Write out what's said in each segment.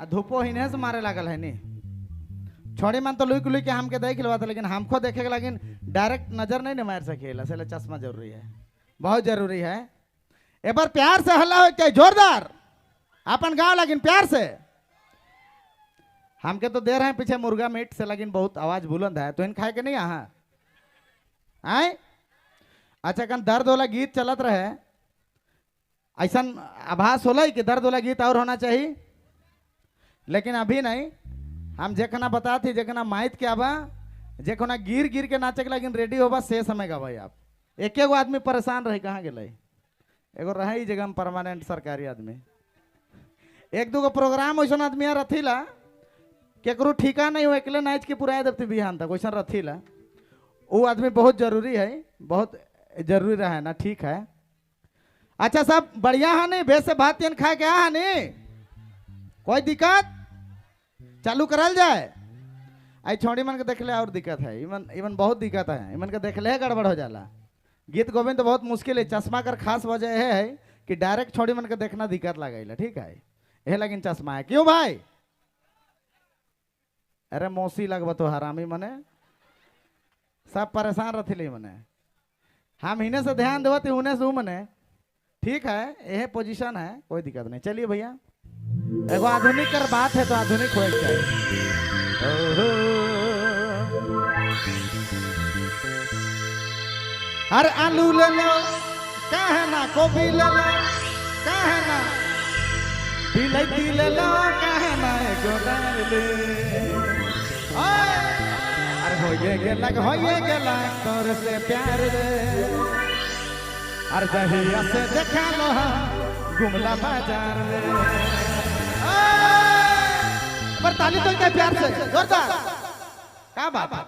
धूपो हिने से मारे लागल है नी छोड़ी मन तो लुक लुक के हमके देख लेवा लेकिन हमको देखे लेकिन डायरेक्ट नजर नहीं मार सकेला इसलिए चश्मा जरूरी है बहुत जरूरी है। एक बार प्यार से हल्ला हो चाहिए जोरदार अपन गाँव लेकिन प्यार से हमके तो दे रहे हैं पीछे मुर्गा मीट से लेकिन बहुत आवाज बुलंद है तो इन खाए के नहीं यहाँ आए। अच्छा कन दर्द वाला गीत चलत रहे ऐसा आभास होला कि दर्द वाला गीत और होना चाहिए लेकिन अभी नहीं हम जेखना बता थी जेखना माइत के आबा जेखना गिर गिर के नाचे के लेकिन रेडी होबा से समय का भाई आप एक एगो आदमी परेशान रही कहाँ गए एगो रहे ही जगह में परमानेंट सरकारी आदमी एक दो प्रोग्राम वैसा आदमी रथीला केकरो ठीका नहीं हो अकेले नाच के पुराए देती बिहान तक वैसा रथीला वो आदमी बहुत जरूरी है बहुत जरूरी रहा है ना ठीक है। अच्छा सब बढ़िया है नहीं बेस से भात तीन खाए क्या है नहीं कोई दिक्कत चालू करल जाए आई छोड़ी मन के देख ले और दिक्कत है इवन इवन बहुत दिक्कत है इवन के देख ले गड़बड़ हो जाला गीत गोविंद तो बहुत मुश्किल है चश्मा कर खास वजह है कि डायरेक्ट छोड़ी मन के देखना दिक्कत लगेला ठीक है यह लेकिन चश्मा है क्यों भाई अरे मौसी लगवा तो हरामी मने सब परेशान रही मने हम इन्हें से ध्यान देवती उन्हें से मने ठीक है यह पोजीशन है कोई दिक्कत नहीं। चलिए भैया एगो आधुनिक कर बात है तो आधुनिक हो चाहिए। हर आलू ले लो कहे ना गोभी ले लो कहे ना बिलाती ले लो कहे ना एगो ले अरे होइए गेला तोर से प्यार रे अरे जहिया से देखा लो गुमला बाजार रे पर ताली तो क्या प्यार से जोरदार क्या बात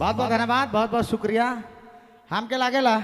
बहुत बहुत धन्यवाद, बहुत बहुत शुक्रिया। हम के लागेला